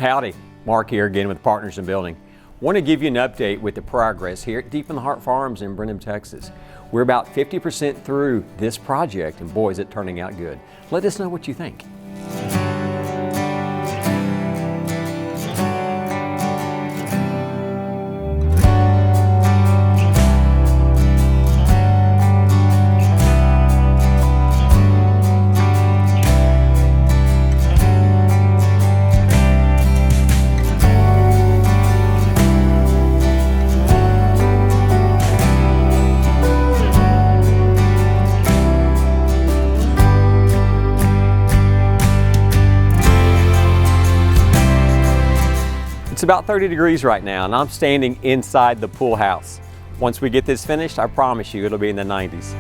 Howdy, Mark here again with Partners in Building. Want to give you an update with the progress here at Deep in the Heart Farms in Brenham, Texas. We're about 50% through this project, and boy, is it turning out good. Let us know what you think. It's about 30 degrees right now, and I'm standing inside the pool house. Once we get this finished, I promise you it'll be in the 90s.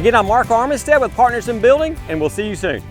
Again, I'm Mark Armistead with Partners in Building, and we'll see you soon.